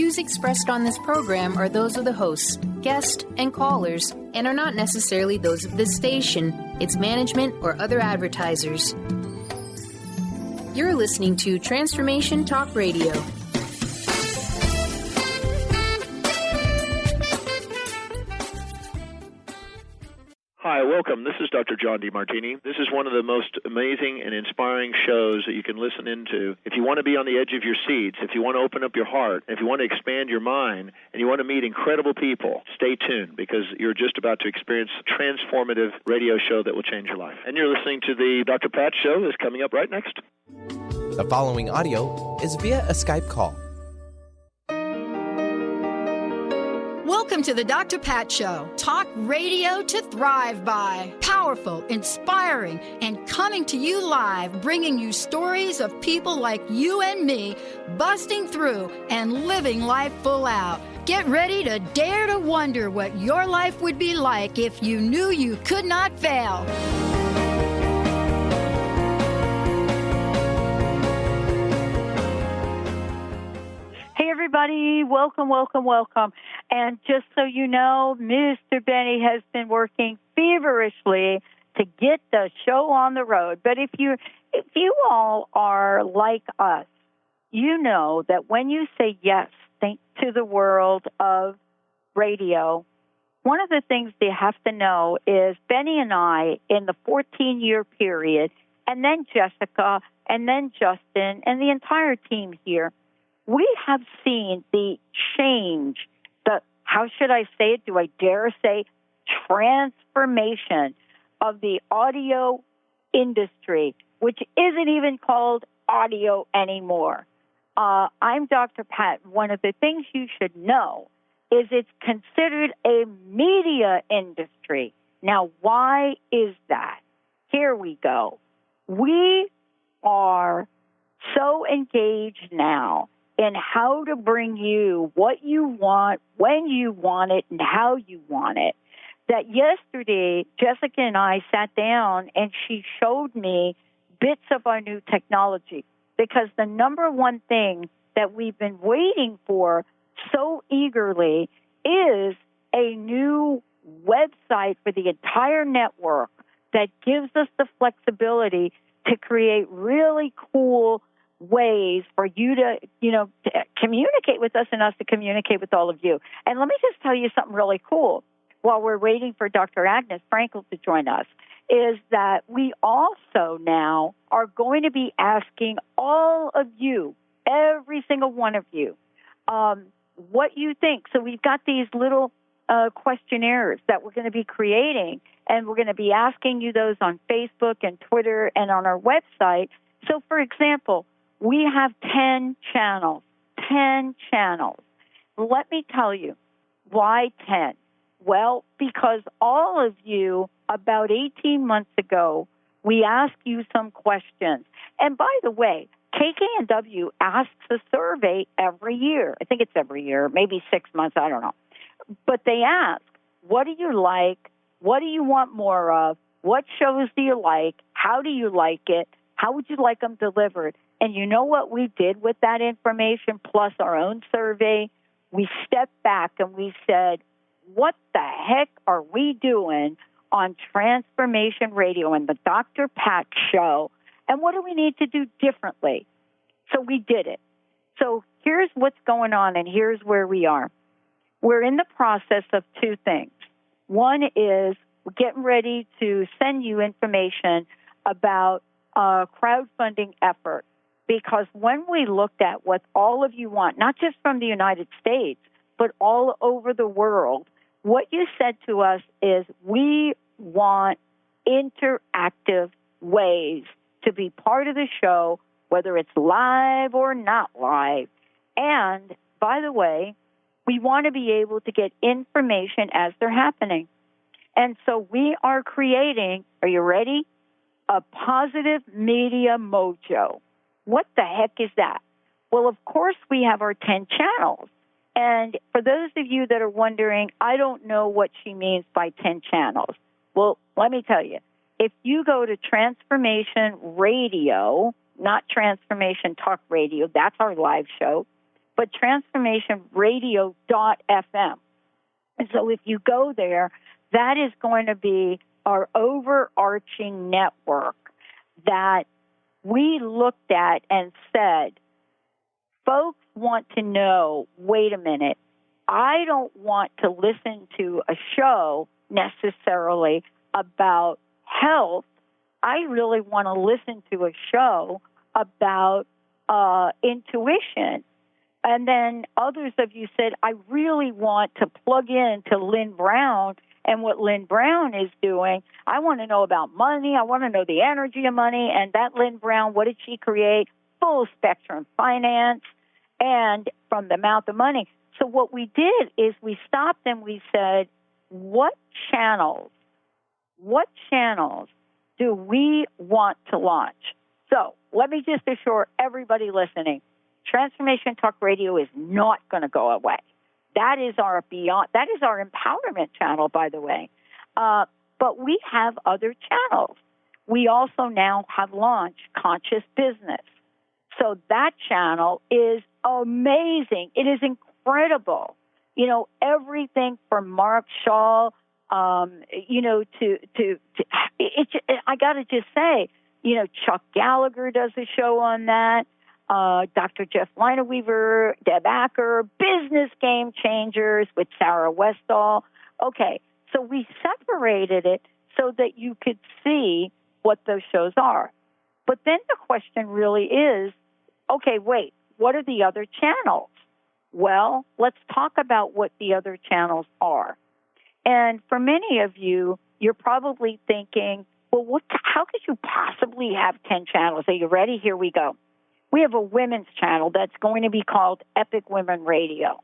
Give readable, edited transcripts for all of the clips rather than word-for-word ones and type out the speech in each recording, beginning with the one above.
views expressed on this program are those of the hosts, guests, and callers, and are not necessarily those of this station, its management, or other advertisers. You're listening to Transformation Talk Radio. Hi, welcome. This is Dr. John DeMartini. This is one of the most amazing and inspiring shows that you can listen into. If you want to be on the edge of your seats, if you want to open up your heart, if you want to expand your mind, and you want to meet incredible people, stay tuned because you're just about to experience a transformative radio show that will change your life. And you're listening to the Dr. Pat Show that's coming up right next. The following audio is via a Skype call. Welcome to the Dr. Pat Show. Talk radio to thrive by. Powerful, inspiring, and coming to you live, bringing you stories of people like you and me, busting through and living life full out. Get ready to dare to wonder what your life would be like if you knew you could not fail. Hey, everybody. Welcome, welcome, welcome. And just so you know, Mr. Benny has been working feverishly to get the show on the road. But if you all are like us, you know that when you say yes to the world of radio, one of the things they have to know is Benny and I, in the 14-year period, and then Jessica, and then Justin, and the entire team here, we have seen the change, how should I say it? Do I dare say transformation of the audio industry, which isn't even called audio anymore. I'm Dr. Pat. One of the things you should know is it's considered a media industry. Now, why is that? Here we go. We are so engaged now in how to bring you what you want, when you want it, and how you want it, that yesterday Jessica and I sat down and she showed me bits of our new technology, because the number one thing that we've been waiting for so eagerly is a new website for the entire network that gives us the flexibility to create really cool ways for you to communicate with us and us to communicate with all of you. And let me just tell you something really cool while we're waiting for Dr. Agnes Frankel to join us, is that we also now are going to be asking all of you, every single one of you, what you think. So we've got these little questionnaires that we're going to be creating, and we're going to be asking you those on Facebook and Twitter and on our website. So, for example, we have 10 channels. 10 channels. Let me tell you, why 10? Well, because all of you, about 18 months ago, we asked you some questions. And by the way, KKNW asks a survey every year. I think it's every year, maybe 6 months, I don't know. But they ask, what do you like? What do you want more of? What shows do you like? How do you like it? How would you like them delivered? And you know what we did with that information, plus our own survey? We stepped back and we said, what the heck are we doing on Transformation Radio and the Dr. Pat Show? And what do we need to do differently? So we did it. So here's what's going on, and here's where we are. We're in the process of two things. One is we're getting ready to send you information about a crowdfunding effort, because when we looked at what all of you want, not just from the United States, but all over the world, what you said to us is we want interactive ways to be part of the show, whether it's live or not live. And, by the way, we want to be able to get information as they're happening. And so we are creating, are you ready? A positive media mojo. What the heck is that? Well, of course, we have our 10 channels. And for those of you that are wondering, I don't know what she means by 10 channels. Well, let me tell you. If you go to Transformation Radio, not Transformation Talk Radio, that's our live show, but transformationradio.fm. And so if you go there, that is going to be our overarching network that we looked at and said, folks want to know, wait a minute, I don't want to listen to a show necessarily about health. I really want to listen to a show about intuition. And then others of you said, I really want to plug in to Lynn Brown and what Lynn Brown is doing. I want to know about money. I want to know the energy of money. And that Lynn Brown, what did she create? Full spectrum finance and from the amount of money. So what we did is we stopped and we said, what channels do we want to launch? So let me just assure everybody listening, Transformation Talk Radio is not going to go away. That is our empowerment channel, by the way. But we have other channels. We also now have launched Conscious Business. So that channel is amazing. It is incredible. You know, everything from Mark Shaw, I got to just say, you know, Chuck Gallagher does a show on that. Dr. Jeff Lineweaver, Deb Acker, Business Game Changers with Sarah Westall. Okay, so we separated it so that you could see what those shows are. But then the question really is, okay, wait, what are the other channels? Well, let's talk about what the other channels are. And for many of you, you're probably thinking, well, how could you possibly have 10 channels? Are you ready? Here we go. We have a women's channel that's going to be called Epic Women Radio,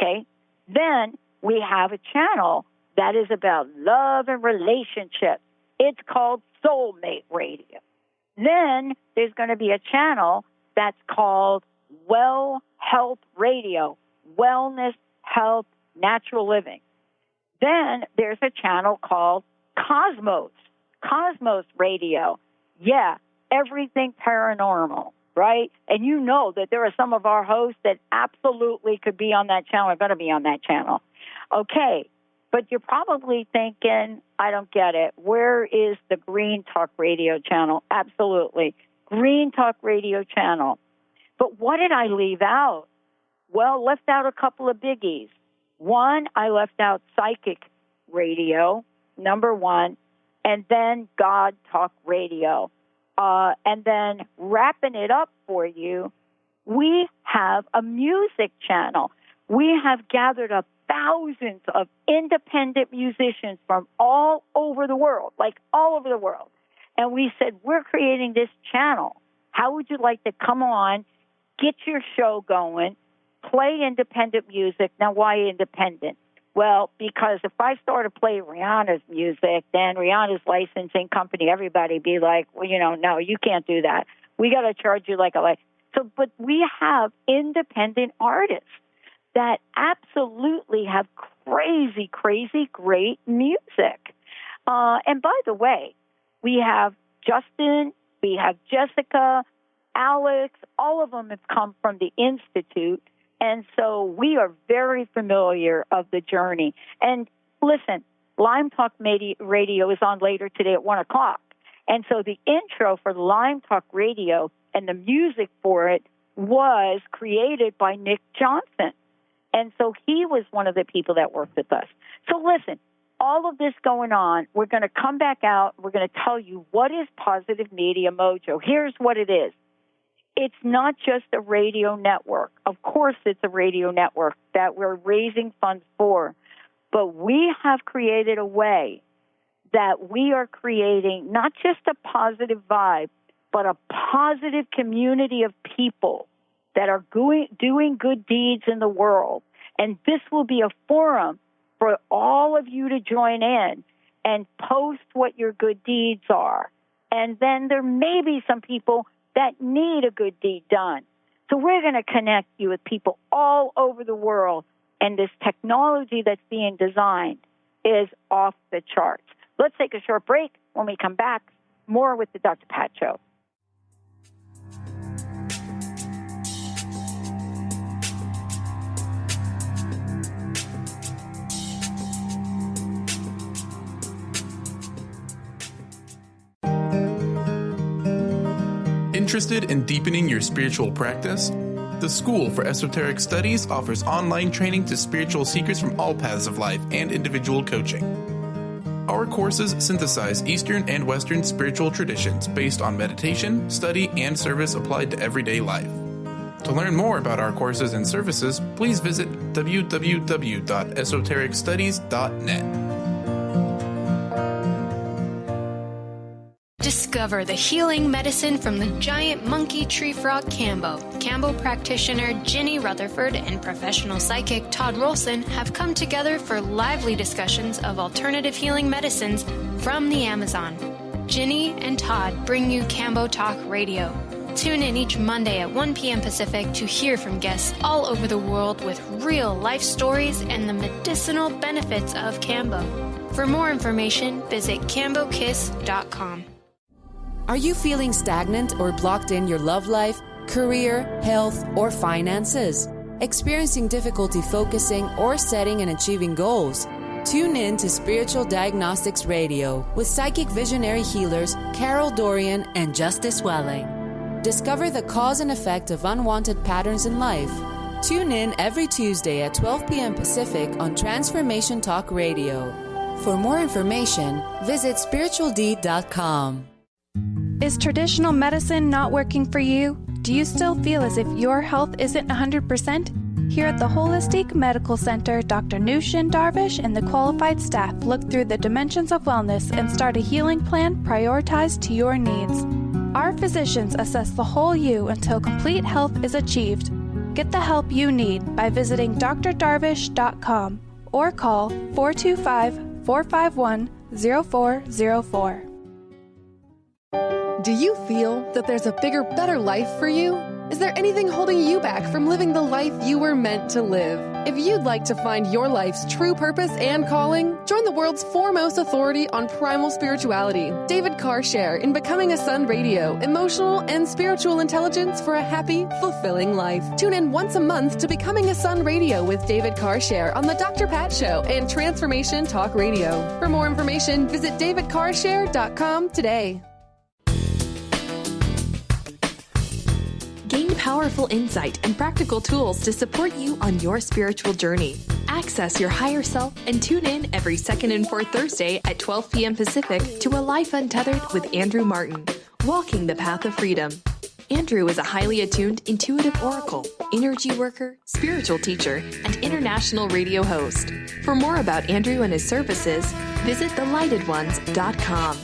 okay? Then we have a channel that is about love and relationships. It's called Soulmate Radio. Then there's going to be a channel that's called Well Health Radio, Wellness, Health, Natural Living. Then there's a channel called Cosmos Radio. Yeah, everything paranormal. Right? And you know that there are some of our hosts that absolutely could be on that channel, are going to be on that channel. Okay, but you're probably thinking, I don't get it. Where is the Green Talk Radio channel? Absolutely. Green Talk Radio channel. But what did I leave out? Well, left out a couple of biggies. One, I left out Psychic Radio, number one, and then God Talk Radio. And then wrapping it up for you, we have a music channel. We have gathered up thousands of independent musicians from all over the world, And we said, we're creating this channel. How would you like to come on, get your show going, play independent music? Now, why independent? Well, because if I start to play Rihanna's music, then Rihanna's licensing company, everybody be like, well, you know, no, you can't do that. We got to charge you like a license. So, but we have independent artists that absolutely have crazy, crazy great music. And by the way, we have Justin, we have Jessica, Alex, all of them have come from the Institute. And so we are very familiar of the journey. And listen, Lime Talk Radio is on later today at 1 o'clock. And so the intro for Lime Talk Radio and the music for it was created by Nick Johnson. And so he was one of the people that worked with us. So listen, all of this going on, we're going to come back out. We're going to tell you what is Positive Media Mojo. Here's what it is. It's not just a radio network. Of course, it's a radio network that we're raising funds for. But we have created a way that we are creating not just a positive vibe, but a positive community of people that are doing good deeds in the world. And this will be a forum for all of you to join in and post what your good deeds are. And then there may be some people that need a good deed done. So we're going to connect you with people all over the world, and this technology that's being designed is off the charts. Let's take a short break. When we come back, more with the Dr. Pat Show. Interested in deepening your spiritual practice? The School for Esoteric Studies offers online training to spiritual seekers from all paths of life and individual coaching. Our courses synthesize Eastern and Western spiritual traditions based on meditation, study, and service applied to everyday life. To learn more about our courses and services, please visit www.esotericstudies.net. Discover the healing medicine from the giant monkey tree frog Cambo. Cambo practitioner Ginny Rutherford and professional psychic Todd Rolson have come together for lively discussions of alternative healing medicines from the Amazon. Ginny and Todd bring you Cambo Talk Radio. Tune in each Monday at 1 p.m. Pacific to hear from guests all over the world with real life stories and the medicinal benefits of Cambo. For more information, visit cambokiss.com. Are you feeling stagnant or blocked in your love life, career, health, or finances? Experiencing difficulty focusing or setting and achieving goals? Tune in to Spiritual Diagnostics Radio with psychic visionary healers Carol Dorian and Justice Welling. Discover the cause and effect of unwanted patterns in life. Tune in every Tuesday at 12 p.m. Pacific on Transformation Talk Radio. For more information, visit spiritualdeed.com. Is traditional medicine not working for you? Do you still feel as if your health isn't 100%? Here at the Holistic Medical Center, Dr. Nushin Darvish and the qualified staff look through the dimensions of wellness and start a healing plan prioritized to your needs. Our physicians assess the whole you until complete health is achieved. Get the help you need by visiting drdarvish.com or call 425-451-0404. Do you feel that there's a bigger, better life for you? Is there anything holding you back from living the life you were meant to live? If you'd like to find your life's true purpose and calling, join the world's foremost authority on primal spirituality, David Carshare, in Becoming a Sun Radio, emotional and spiritual intelligence for a happy, fulfilling life. Tune in once a month to Becoming a Sun Radio with David Carshare on The Dr. Pat Show and Transformation Talk Radio. For more information, visit davidcarshare.com today. Gain powerful insight and practical tools to support you on your spiritual journey. Access your higher self and tune in every second and fourth Thursday at 12 p.m. Pacific to A Life Untethered with Andrew Martin, Walking the Path of Freedom. Andrew is a highly attuned, intuitive oracle, energy worker, spiritual teacher, and international radio host. For more about Andrew and his services, visit thelightones.com.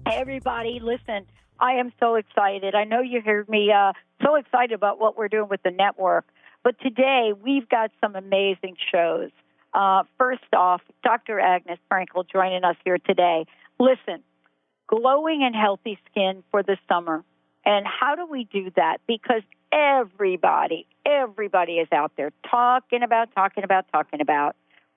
Everybody, listen, I am so excited. I know you heard me so excited about what we're doing with the network. But today, we've got some amazing shows. First off, Dr. Agnes Frankel joining us here today. Listen, glowing and healthy skin for the summer. And how do we do that? Because everybody is out there talking about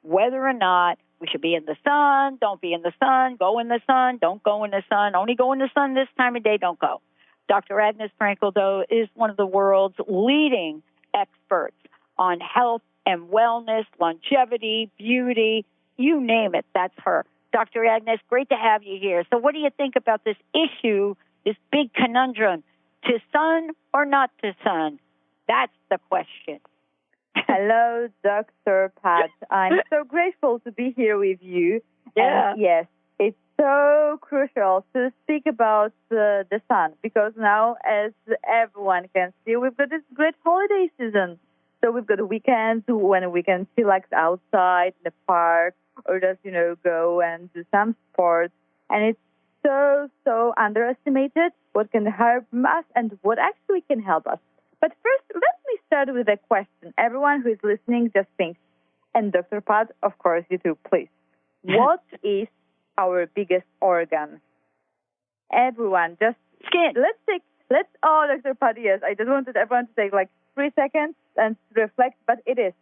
whether or not we should be in the sun, don't be in the sun, go in the sun, don't go in the sun, only go in the sun this time of day, don't go. Dr. Agnes Frankel, though, is one of the world's leading experts on health and wellness, longevity, beauty, you name it, that's her. Dr. Agnes, great to have you here. So what do you think about this issue, this big conundrum, to sun or not to sun? That's the question. Hello, Dr. Pat. I'm so grateful to be here with you. Yeah. And yes, it's so crucial to speak about the sun because now, as everyone can see, we've got this great holiday season. So we've got weekends when we can chillax outside in the park or just, go and do some sports. And it's so underestimated what can help us and what actually can help us. But first, let me start with a question. Everyone who is listening just thinks, and Dr. Pat, of course, you too, please. What is our biggest organ? Everyone, just skin. Dr. Pat, yes. I just wanted everyone to take 3 seconds and reflect, but it is.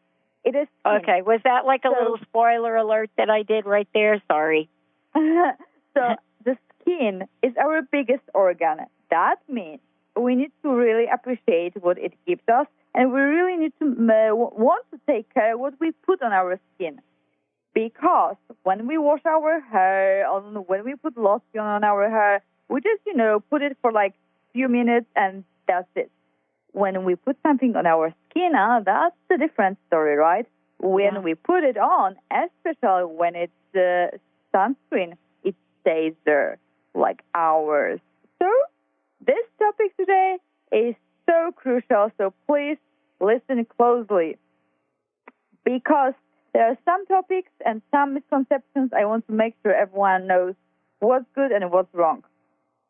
It is skin. Okay, was that a little spoiler alert that I did right there? Sorry. So the skin is our biggest organ. That means we need to really appreciate what it gives us And we really need to want to take care of what we put on our skin. Because when we wash our hair, or when we put lotion on our hair, we just, put it for like a few minutes and that's it. When we put something on our skin, that's a different story, right? When we put it on, especially when it's sunscreen, it stays there like hours. So this topic today is so crucial, so please listen closely. Because there are some topics and some misconceptions I want to make sure everyone knows what's good and what's wrong.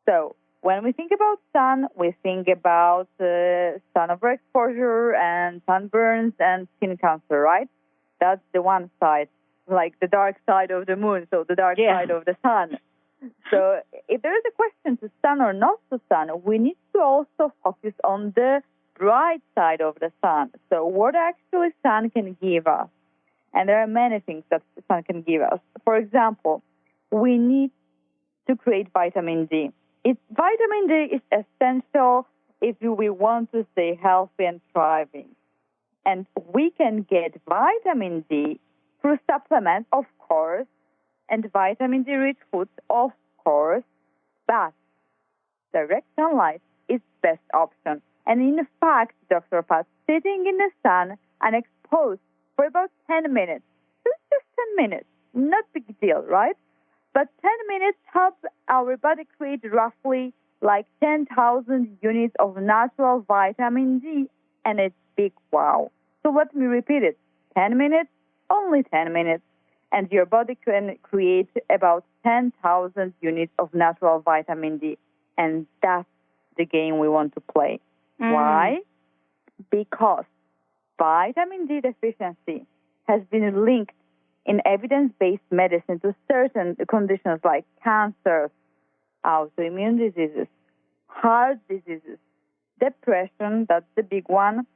So when we think about sun, we think about sun overexposure and sunburns and skin cancer, right? That's the one side, like the dark side of the moon, so the dark side of the sun. So if there is a question to sun or not to sun, we need to also focus on the bright side of the sun. So what actually sun can give us? And there are many things that the sun can give us. For example, we need to create vitamin D. Vitamin D is essential if we want to stay healthy and thriving. And we can get vitamin D through supplements, of course, and vitamin D-rich foods, of course, but direct sunlight is the best option. And in fact, Dr. Pat, sitting in the sun and exposed for about 10 minutes, just 10 minutes, not big deal, right? But 10 minutes helps our body create roughly like 10,000 units of natural vitamin D, and it's big wow. So let me repeat it. 10 minutes, only 10 minutes, and your body can create about 10,000 units of natural vitamin D, and that's the game we want to play. Why? Because vitamin D deficiency has been linked in evidence-based medicine to certain conditions like cancer, autoimmune diseases, heart diseases, depression, that's the big one,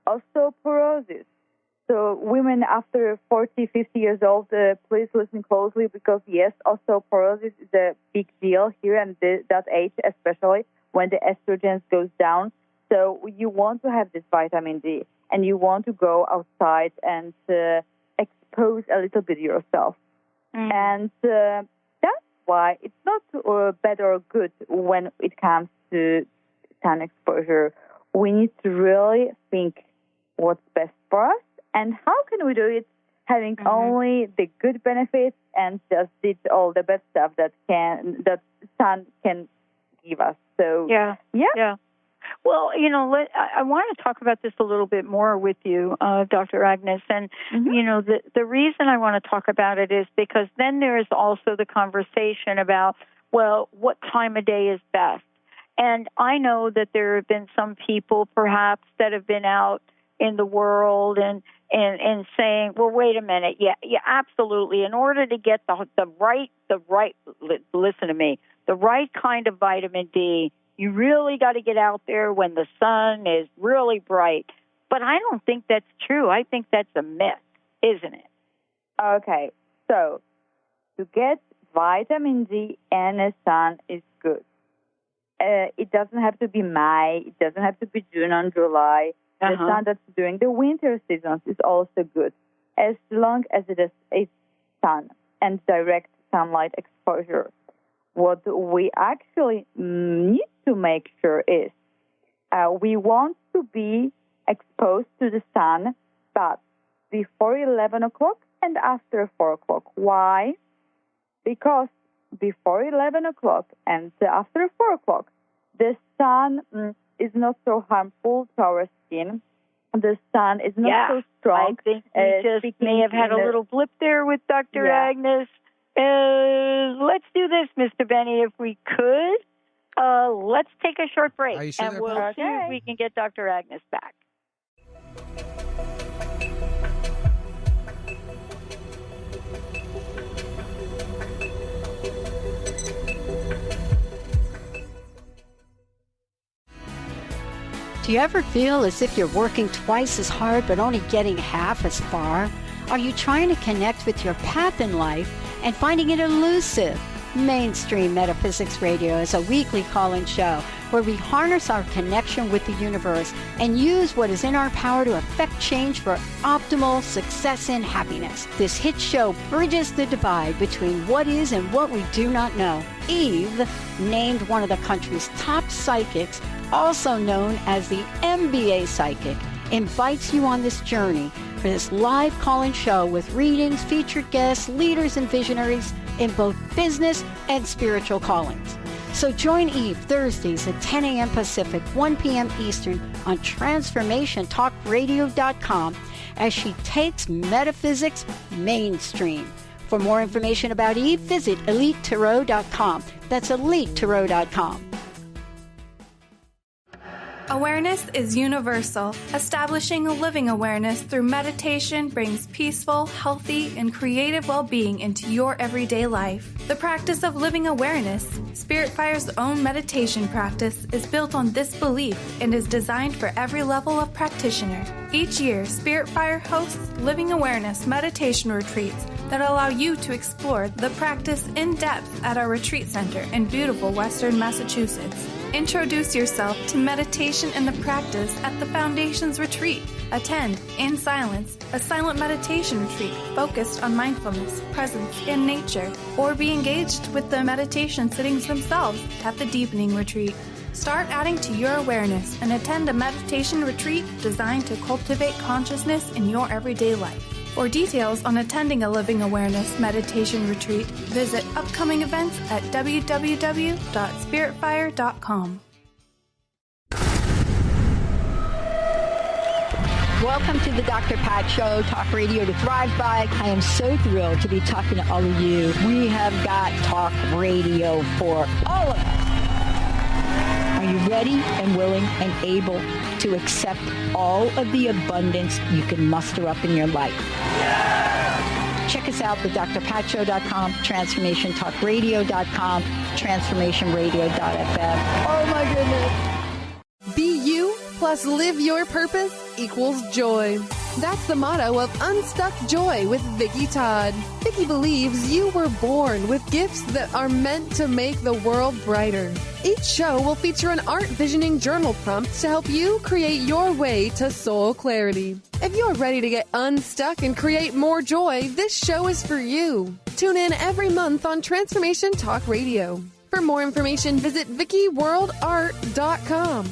osteoporosis. So women after 40, 50 years old, please listen closely because, yes, osteoporosis is a big deal here and that age, especially when the estrogens goes down. So you want to have this vitamin D and you want to go outside and expose a little bit yourself. And that's why it's not bad or good when it comes to sun exposure. We need to really think what's best for us and how can we do it having only the good benefits and just did all the bad stuff that sun can give us. So yeah. Well, I want to talk about this a little bit more with you, Dr. Agnes. And, the reason I want to talk about it is because then there is also the conversation about, well, what time of day is best? And I know that there have been some people perhaps that have been out in the world and saying, well, wait a minute. Yeah, absolutely. In order to get the right, listen to me, the right kind of vitamin D, you really got to get out there when the sun is really bright. But I don't think that's true. I think that's a myth, isn't it? Okay, so to get vitamin D in the sun is good. It doesn't have to be May. It doesn't have to be June or July. The sun that's during the winter seasons is also good, as long as it is sun and direct sunlight exposure. What we actually need to make sure is we want to be exposed to the sun, but before 11 o'clock and after 4 o'clock. Why? Because before 11 o'clock and after 4 o'clock, the sun is not so harmful to our skin. The sun is not so strong. I think we just may have had a little blip there with Dr. Agnes. Let's do this, Mr. Benny, if we could. Let's take a short break, and we'll see if we can get Dr. Agnes back. Do you ever feel as if you're working twice as hard but only getting half as far? Are you trying to connect with your path in life and finding it elusive? Mainstream Metaphysics Radio is a weekly call-in show where we harness our connection with the universe and use what is in our power to affect change for optimal success and happiness. This hit show bridges the divide between what is and what we do not know. Eve, named one of the country's top psychics, also known as the MBA psychic, invites you on this journey for this live call-in show with readings, featured guests, leaders, and visionaries in both business and spiritual callings. So join Eve Thursdays at 10 a.m. Pacific, 1 p.m. Eastern on TransformationTalkRadio.com as she takes metaphysics mainstream. For more information about Eve, visit EliteTarot.com. That's EliteTarot.com. Awareness is universal. Establishing a living awareness through meditation brings peaceful, healthy, and creative well-being into your everyday life. The practice of living awareness, Spirit Fire's own meditation practice, is built on this belief and is designed for every level of practitioner. Each year, Spirit Fire hosts living awareness meditation retreats that allow you to explore the practice in depth at our retreat center in beautiful Western Massachusetts. Introduce yourself to meditation and the practice at the Foundation's retreat. Attend, in silence, a silent meditation retreat focused on mindfulness, presence, and nature, or be engaged with the meditation sittings themselves at the Deepening Retreat. Start adding to your awareness and attend a meditation retreat designed to cultivate consciousness in your everyday life. For details on attending a Living Awareness meditation retreat, visit upcoming events at www.spiritfire.com. Welcome to the Dr. Pat Show, Talk Radio to Thrive By. I am so thrilled to be talking to all of you. We have got talk radio for all of us. Are you ready and willing and able to accept all of the abundance you can muster up in your life? Yeah! Check us out at drpatshow.com, transformationtalkradio.com, transformationradio.fm. Oh my goodness. Be you plus live your purpose equals joy. That's the motto of Unstuck Joy with Vicki Todd. Vicki believes you were born with gifts that are meant to make the world brighter. Each show will feature an art visioning journal prompt to help you create your way to soul clarity. If you're ready to get unstuck and create more joy, this show is for you. Tune in every month on Transformation Talk Radio. For more information, visit VickiWorldArt.com.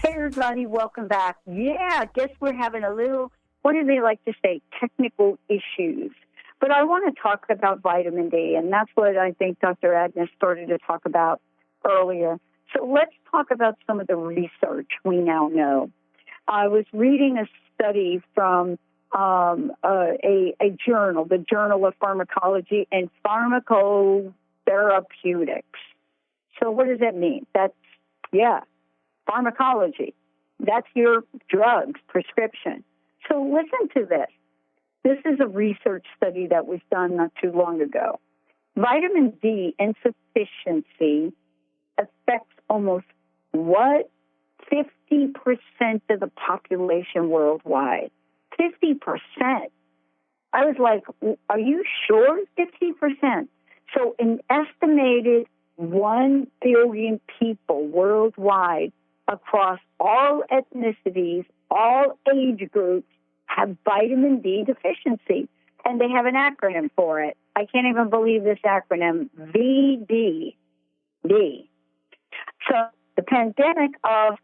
Hey everybody, welcome back. Yeah, I guess we're having a little, what do they like to say, technical issues. But I want to talk about vitamin D, and that's what I think Dr. Agnes started to talk about earlier. So let's talk about some of the research we now know. I was reading a study from a journal, the Journal of Pharmacology and Pharmacotherapeutics. So what does that mean? Pharmacology. That's your drugs, prescription. So listen to this. This is a research study that was done not too long ago. Vitamin D insufficiency affects almost 50% of the population worldwide. 50%. I was like, are you sure 50%? So an estimated 1 billion people worldwide across all ethnicities, all age groups, have vitamin D deficiency. And they have an acronym for it. I can't even believe this acronym, VD. So the pandemic of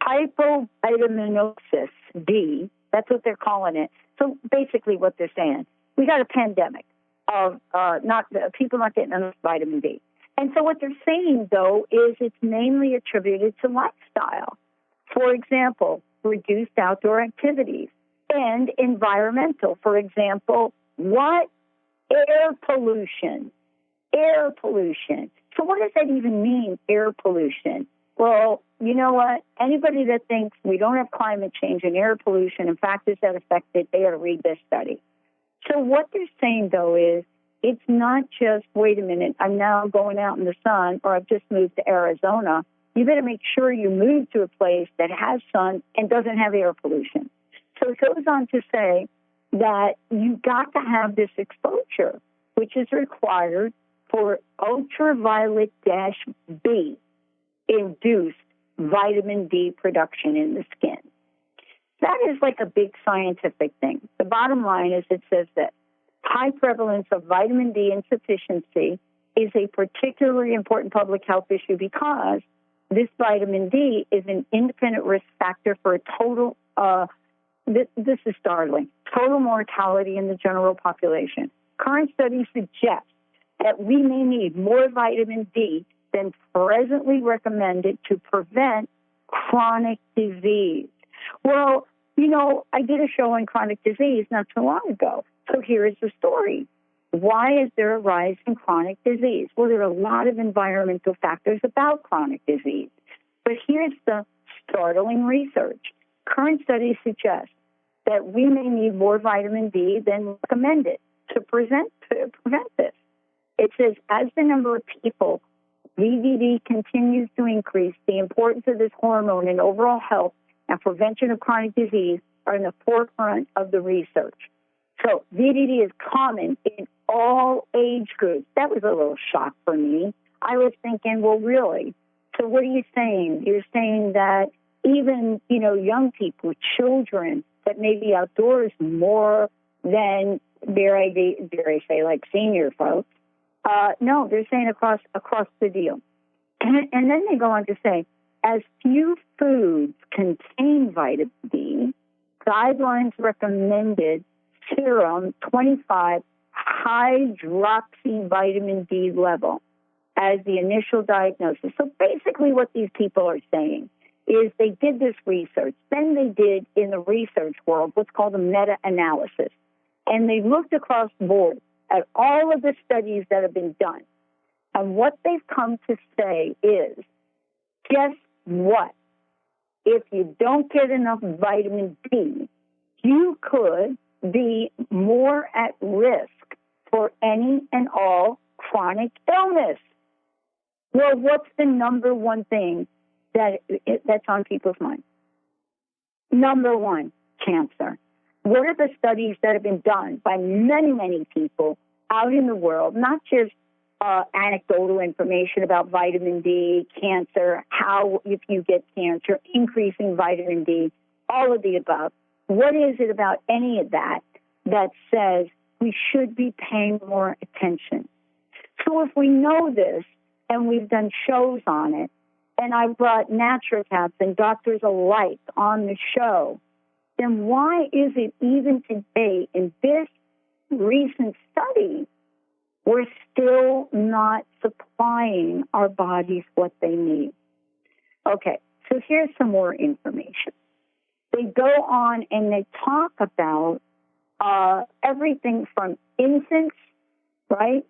hypovitaminosis, D, that's what they're calling it. So basically what they're saying, we got a pandemic of people not getting enough vitamin D. And so what they're saying, though, is it's mainly attributed to lifestyle. For example, reduced outdoor activities and environmental. For example, what? Air pollution. Air pollution. So what does that even mean, air pollution? Well, you know what? Anybody that thinks we don't have climate change and air pollution and factors that affect it, they ought to read this study. So what they're saying, though, is it's not just, wait a minute, I'm now going out in the sun, or I've just moved to Arizona, you better make sure you move to a place that has sun and doesn't have air pollution. So it goes on to say that you got to have this exposure, which is required for ultraviolet-B induced vitamin D production in the skin. That is like a big scientific thing. The bottom line is it says that high prevalence of vitamin D insufficiency is a particularly important public health issue because this vitamin D is an independent risk factor for a total, this is startling, total mortality in the general population. Current studies suggest that we may need more vitamin D than presently recommended to prevent chronic disease. Well, you know, I did a show on chronic disease not too long ago. So here is the story. Why is there a rise in chronic disease? Well, there are a lot of environmental factors about chronic disease. But here's the startling research. Current studies suggest that we may need more vitamin D than recommended to prevent this. It says, as the number of people, VVD continues to increase, the importance of this hormone in overall health and prevention of chronic disease are in the forefront of the research. So VVD is common in all age groups. That was a little shock for me. I was thinking, well, really? So what are you saying? You're saying that even, you know, young people, children that may be outdoors more than, dare I say, like senior folks. No, they're saying across the deal. And then they go on to say, as few foods contain vitamin D, guidelines recommended serum 25 hydroxy vitamin D level as the initial diagnosis. So basically what these people are saying is they did this research. Then they did in the research world what's called a meta-analysis. And they looked across the board at all of the studies that have been done. And what they've come to say is, guess what? If you don't get enough vitamin D, you could be more at risk for any and all chronic illness. Well, what's the number one thing that's on people's minds? Number one, cancer. What are the studies that have been done by many, many people out in the world, not just anecdotal information about vitamin D, cancer, how if you get cancer, increasing vitamin D, all of the above. What is it about any of that that says we should be paying more attention? So if we know this, and we've done shows on it, and I've brought naturopaths and doctors alike on the show, then why is it even today in this recent study, we're still not supplying our bodies what they need? Okay, so here's some more information. They go on and they talk about everything from infants, right,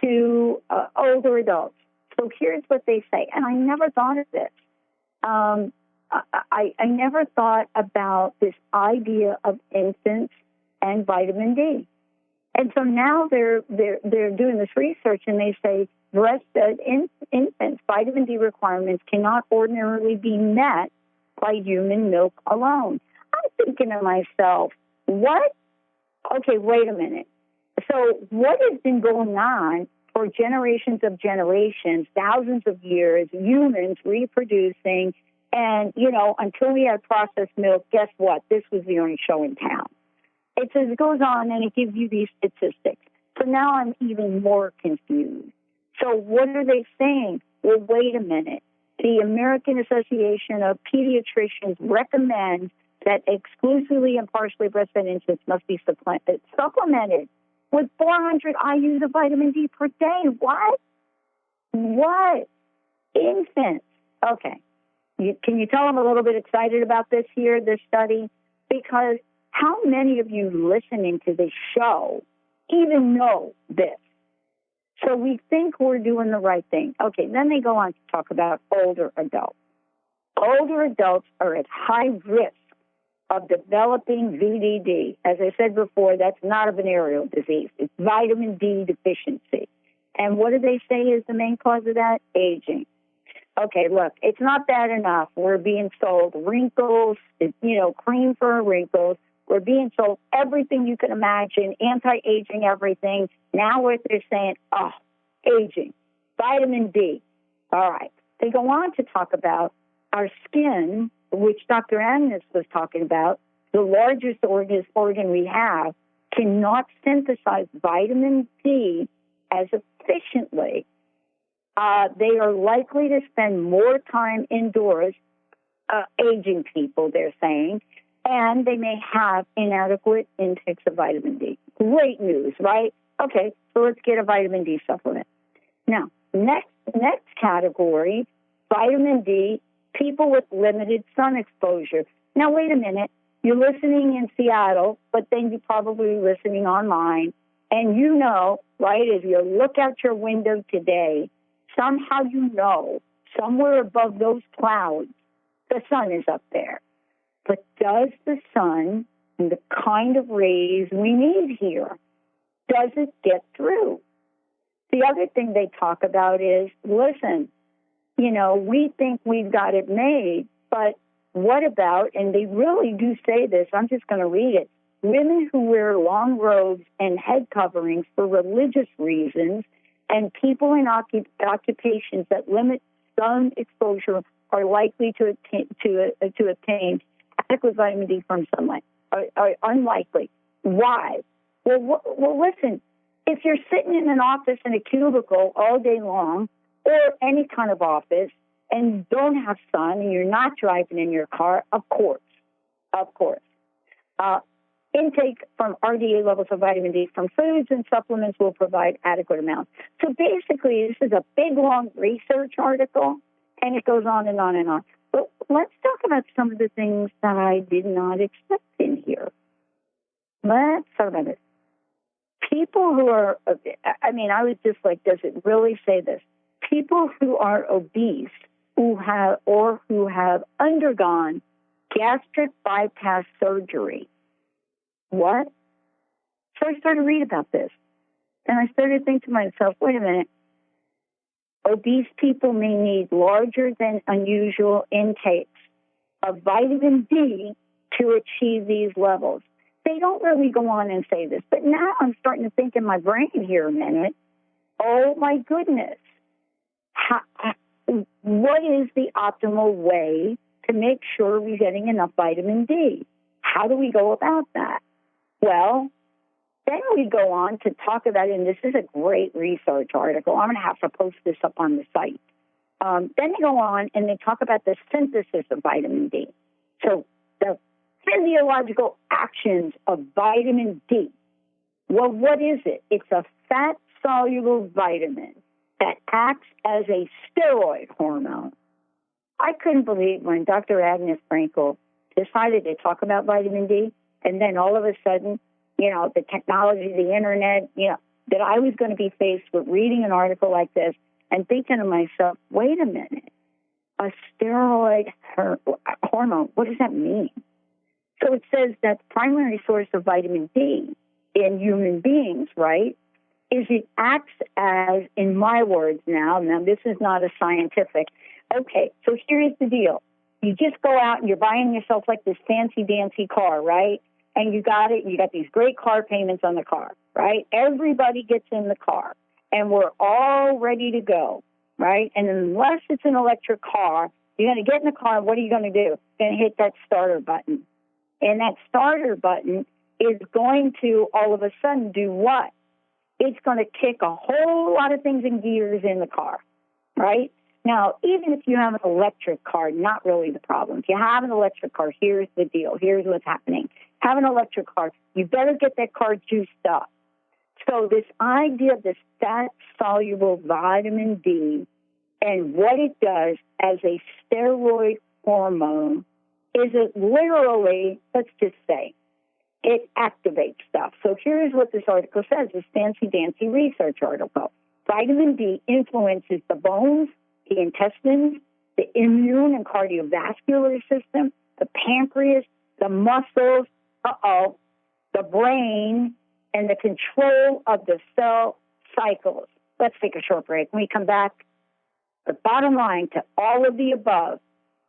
to older adults. So here's what they say, and I never thought of this. I never thought about this idea of infants and vitamin D. And so now they're doing this research, and they say breastfed infants' vitamin D requirements cannot ordinarily be met by human milk alone. I'm thinking to myself, what? Okay, wait a minute. So what has been going on for generations of generations, thousands of years, humans reproducing, and, you know, until we had processed milk, guess what? This was the only show in town. It goes on, and it gives you these statistics. So now I'm even more confused. So what are they saying? Well, wait a minute. The American Association of Pediatricians recommends that exclusively and partially breastfed infants must be supplemented with 400 IUs of vitamin D per day. What? What? Infants. Okay. Can you tell I'm a little bit excited about this study? Because how many of you listening to this show even know this? So we think we're doing the right thing. Okay, then they go on to talk about older adults. Older adults are at high risk of developing VDD. As I said before, that's not a venereal disease. It's vitamin D deficiency. And what do they say is the main cause of that? Aging. Okay, look, it's not bad enough. We're being sold wrinkles, cream for wrinkles. We're being sold everything you can imagine, anti-aging everything. Now what they're saying, aging, vitamin D. All right. They go on to talk about our skin, which Dr. Agnes was talking about, the largest organ we have, cannot synthesize vitamin D as efficiently. They are likely to spend more time indoors, aging people, they're saying, and they may have inadequate intakes of vitamin D. Great news, right? Okay, so let's get a vitamin D supplement. Now, next category, vitamin D, people with limited sun exposure. Now, wait a minute. You're listening in Seattle, but then you're probably listening online, and you know, right, as you look out your window today, somehow you know, somewhere above those clouds, the sun is up there. But does the sun and the kind of rays we need here, does it get through? The other thing they talk about is, listen, we think we've got it made, but what about, and they really do say this, I'm just going to read it, women who wear long robes and head coverings for religious reasons and people in occupations that limit sun exposure are likely to obtain adequate vitamin D from sunlight. Are unlikely. Why? Well, listen, if you're sitting in an office in a cubicle all day long, or any kind of office, and don't have sun, and you're not driving in your car, of course. Intake from RDA levels of vitamin D from foods and supplements will provide adequate amounts. So basically, this is a big, long research article, and it goes on and on and on. But let's talk about some of the things that I did not expect in here. Let's talk about it. People who are, I was just like, does it really say this? People who are obese, who have undergone gastric bypass surgery. What? So I started to read about this. And I started to think to myself, wait a minute. Obese people may need larger than unusual intakes of vitamin D to achieve these levels. They don't really go on and say this, but now I'm starting to think in my brain here a minute, oh my goodness, what is the optimal way to make sure we're getting enough vitamin D? How do we go about that? Well, then we go on to talk about, and this is a great research article. I'm going to have to post this up on the site. Then they go on and they talk about the synthesis of vitamin D. So the physiological actions of vitamin D. Well, what is it? It's a fat-soluble vitamin that acts as a steroid hormone. I couldn't believe when Dr. Agnes Frankel decided to talk about vitamin D, and then all of a sudden, the technology, the internet, that I was going to be faced with reading an article like this and thinking to myself, wait a minute, a steroid hormone, what does that mean? So it says that the primary source of vitamin D in human beings, right, is it acts as, in my words now this is not a scientific, okay, so here's the deal. You just go out and you're buying yourself like this fancy-dancy car, right? And you got it, you got these great car payments on the car, right? Everybody gets in the car, and we're all ready to go, right? And unless it's an electric car, you're going to get in the car, what are you going to do? You're going to hit that starter button. And that starter button is going to, all of a sudden, do what? It's going to kick a whole lot of things in gears in the car, right? Now, even if you have an electric car, not really the problem. If you have an electric car, here's the deal. Here's what's happening. Have an electric car. You better get that car juiced up. So this idea of this fat-soluble vitamin D and what it does as a steroid hormone is it literally, let's just say, it activates stuff. So here's what this article says, this fancy-dancy research article. Vitamin D influences the bones, the intestines, the immune and cardiovascular system, the pancreas, the muscles, the brain, and the control of the cell cycles. Let's take a short break. When we come back, The bottom line to all of the above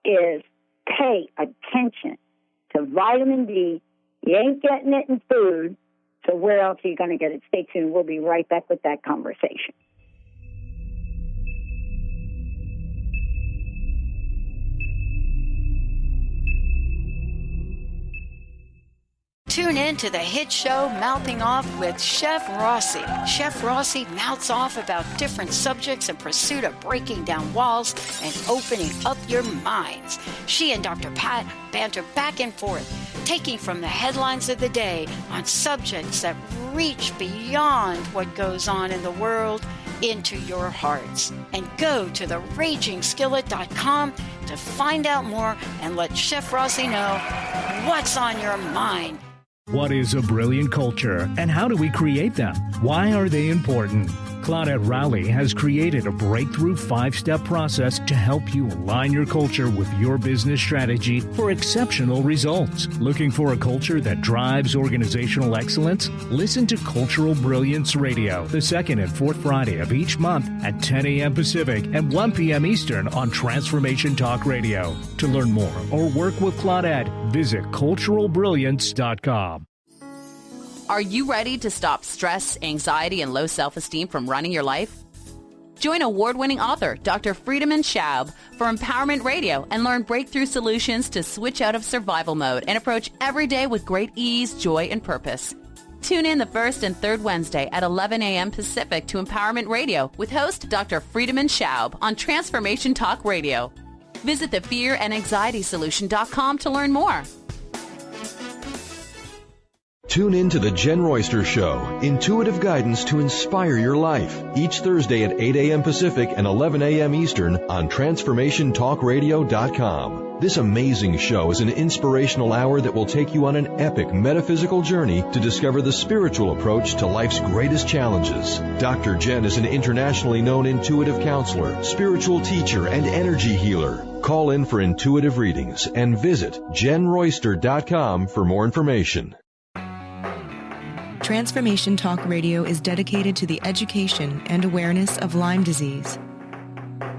is pay attention to vitamin D. You ain't getting it in food, so where else are you going to get it? Stay tuned. We'll be right back with that conversation. Tune in to the hit show Mouthing Off with Chef Rossi. Chef Rossi mouths off about different subjects in pursuit of breaking down walls and opening up your minds. She and Dr. Pat banter back and forth, taking from the headlines of the day on subjects that reach beyond what goes on in the world into your hearts. And go to theragingskillet.com to find out more and let Chef Rossi know what's on your mind. What is a brilliant culture, and how do we create them? Why are they important? Claudette Rowley has created a breakthrough 5-step process to help you align your culture with your business strategy for exceptional results. Looking for a culture that drives organizational excellence? Listen to Cultural Brilliance Radio, the second and fourth Friday of each month at 10 a.m. Pacific and 1 p.m. Eastern on Transformation Talk Radio. To learn more or work with Claudette, visit culturalbrilliance.com. Are you ready to stop stress, anxiety, and low self-esteem from running your life? Join award-winning author Dr. Friedemann Schaub for Empowerment Radio and learn breakthrough solutions to switch out of survival mode and approach every day with great ease, joy, and purpose. Tune in the first and third Wednesday at 11 a.m. Pacific to Empowerment Radio with host Dr. Friedemann Schaub on Transformation Talk Radio. Visit thefearandanxietysolution.com to learn more. Tune in to The Jen Royster Show, intuitive guidance to inspire your life, each Thursday at 8 a.m. Pacific and 11 a.m. Eastern on TransformationTalkRadio.com. This amazing show is an inspirational hour that will take you on an epic metaphysical journey to discover the spiritual approach to life's greatest challenges. Dr. Jen is an internationally known intuitive counselor, spiritual teacher, and energy healer. Call in for intuitive readings and visit JenRoyster.com for more information. Transformation Talk Radio is dedicated to the education and awareness of Lyme disease.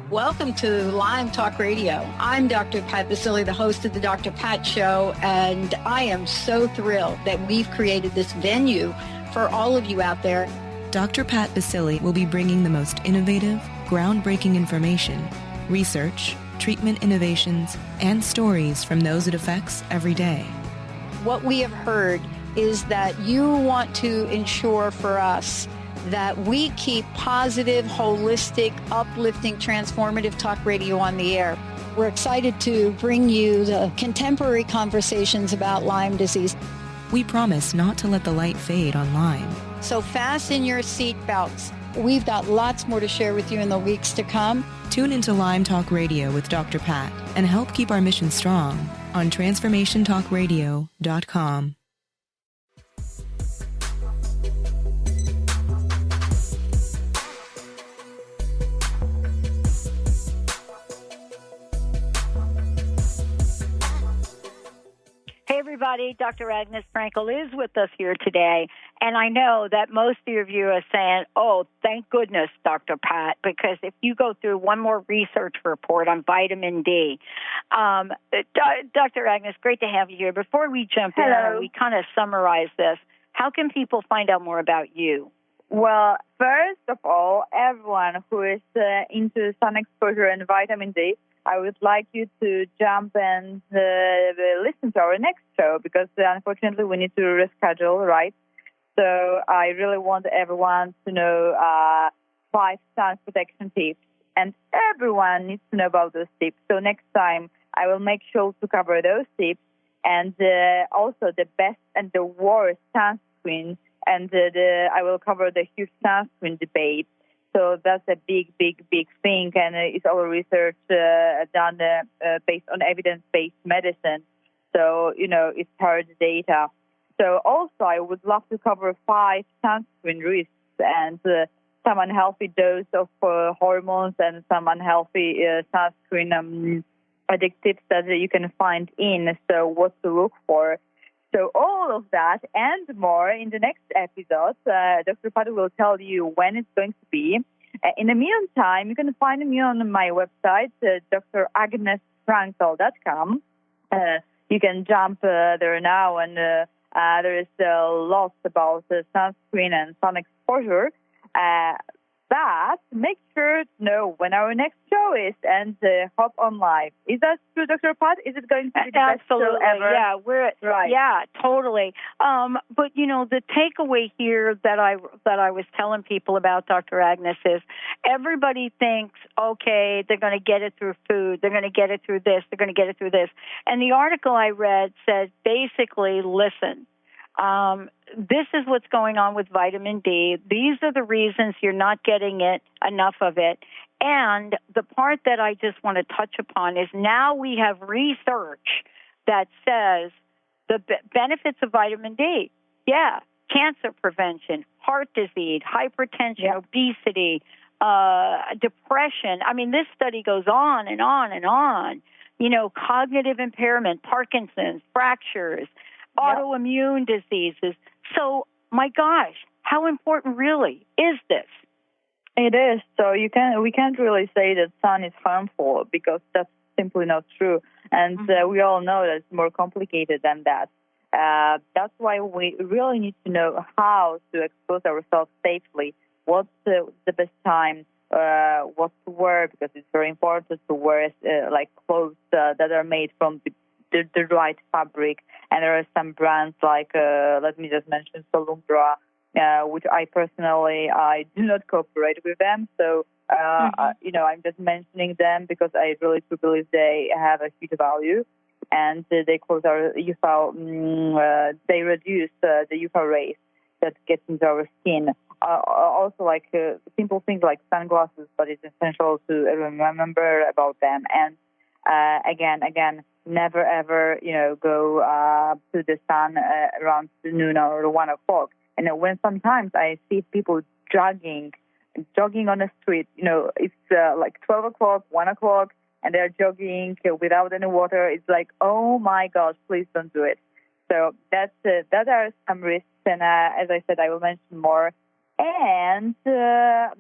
Welcome to Lyme Talk Radio. I'm Dr. Pat Basile, the host of the Dr. Pat Show, and I am so thrilled that we've created this venue for all of you out there. Dr. Pat Basile will be bringing the most innovative, groundbreaking information, research, treatment innovations, and stories from those it affects every day. What we have heard is that you want to ensure for us that we keep positive, holistic, uplifting, transformative talk radio on the air. We're excited to bring you the contemporary conversations about Lyme disease. We promise not to let the light fade on Lyme. So fasten your seatbelts. We've got lots more to share with you in the weeks to come. Tune into Lyme Talk Radio with Dr. Pat and help keep our mission strong on TransformationTalkRadio.com. Hey, everybody. Dr. Agnes Frankel is with us here today. And I know that most of you are saying, oh, thank goodness, Dr. Pat, because if you go through one more research report on vitamin D. Dr. Agnes, great to have you here. Before we jump in, we kind of summarize this. How can people find out more about you? Well, first of all, everyone who is into sun exposure and vitamin D, I would like you to jump and listen to our next show because unfortunately we need to reschedule, right? So I really want everyone to know 5 sun protection tips, and everyone needs to know about those tips. So next time I will make sure to cover those tips and also the best and the worst sunscreen, and I will cover the huge sunscreen debate. So that's a big, big, big thing, and it's all research done based on evidence-based medicine. So, it's hard data. So also I would love to cover 5 sunscreen risks and some unhealthy dose of hormones and some unhealthy sunscreen additives that you can find in. So what to look for. So all of that and more in the next episode. Dr. Pat will tell you when it's going to be. In the meantime, you can find me on my website, dragnesfrankel.com. You can jump there now, and there is lots about sunscreen and sun exposure. But make sure to know when our next show is and hop on live. Is that true, Dr. Pat? Is it going to be the best show ever? Yeah, right. Yeah, totally. But the takeaway here that I was telling people about, Dr. Agnes, is everybody thinks, okay, they're going to get it through food, they're going to get it through this, they're going to get it through this. And the article I read said basically, listen. This is what's going on with vitamin D. These are the reasons you're not getting enough of it. And the part that I just want to touch upon is now we have research that says the benefits of vitamin D. Yeah, cancer prevention, heart disease, hypertension, obesity, depression. I mean, this study goes on and on and on. Cognitive impairment, Parkinson's, fractures, autoimmune diseases. So, my gosh, how important really is this? It is. So we can't really say that sun is harmful because that's simply not true. And we all know that it's more complicated than that. That's why we really need to know how to expose ourselves safely. What's the best time? What to wear, because it's very important to wear like clothes that are made from the right fabric. And there are some brands like, let me just mention Solumbra, which I personally, I do not cooperate with them. So, I'm just mentioning them because I really do believe they have a huge value. And they cause our UV, they reduce the UV rays that get into our skin. Also, like simple things like sunglasses, but it's essential to remember about them. And again, never ever, go to the sun around noon or 1 o'clock. And when sometimes I see people jogging on the street, it's like 12 o'clock, 1 o'clock, and they're jogging without any water. It's like, oh my gosh, please don't do it. So that are some risks, and as I said, I will mention more. And the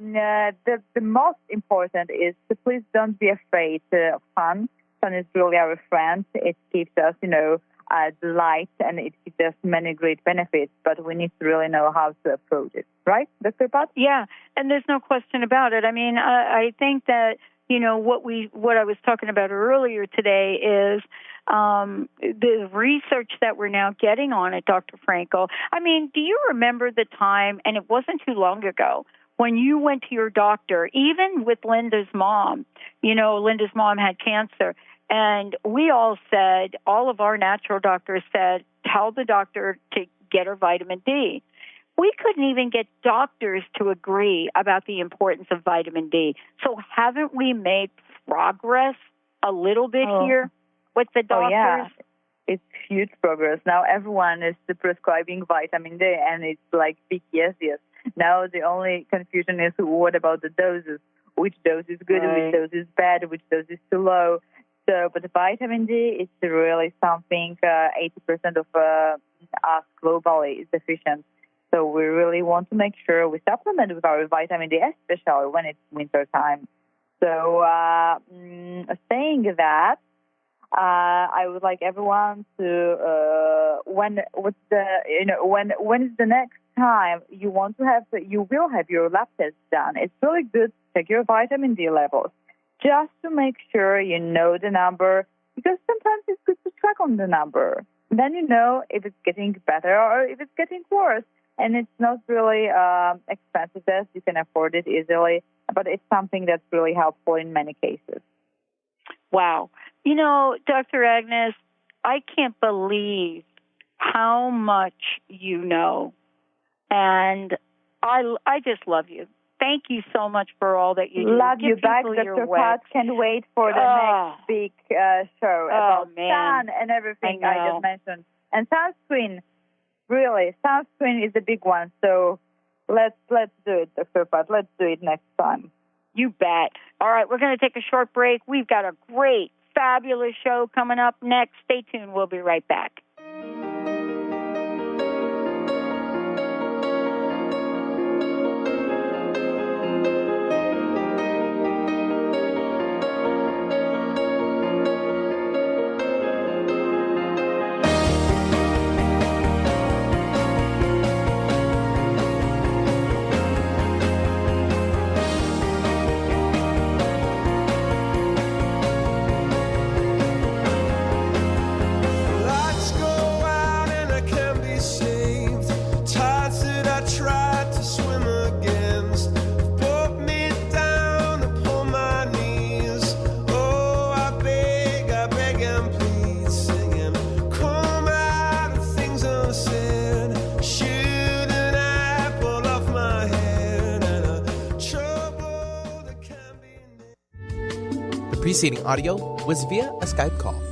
most important is to please don't be afraid of sun. Sun is really our friend. It keeps us, the light, and it gives us many great benefits, but we need to really know how to approach it. Right, Dr. Pat? Yeah, and there's no question about it. I mean, I think that, what I was talking about earlier today is the research that we're now getting on it, Dr. Frankel. I mean, do you remember the time, and it wasn't too long ago, when you went to your doctor, even with Linda's mom? Linda's mom had cancer, and we all said, all of our natural doctors said, tell the doctor to get her vitamin D. We couldn't even get doctors to agree about the importance of vitamin D. So haven't we made progress a little bit here with the doctors? Oh, yeah. It's huge progress. Now everyone is prescribing vitamin D, and it's like big yes. Now the only confusion is what about the doses? Which dose is good, which dose is bad, which dose is too low. So, but the vitamin D is really something 80% of us globally is deficient. So we really want to make sure we supplement with our vitamin D, especially when it's winter time. So saying that, I would like everyone to when is the next time you will have your lab test done. It's really good to check your vitamin D levels just to make sure you know the number, because sometimes it's good to track on the number. Then you know if it's getting better or if it's getting worse. And it's not really expensive test. You can afford it easily, but it's something that's really helpful in many cases. Wow. Dr. Agnes, I can't believe how much you know. And I just love you. Thank you so much for all that you do. Love you back, Dr. Pat. Can't wait for the next big show about sun and everything I just mentioned. And sunscreen. Really, sunscreen is a big one, so let's do it, Dr. Pat. Let's do it next time. You bet. All right, we're going to take a short break. We've got a great, fabulous show coming up next. Stay tuned. We'll be right back. I tried to swim against brought me down upon my knees. Oh, I beg and plead, singing, come out of things unsaid. Shoot an apple off my head and a trouble that can be. The preceding audio was via a Skype call.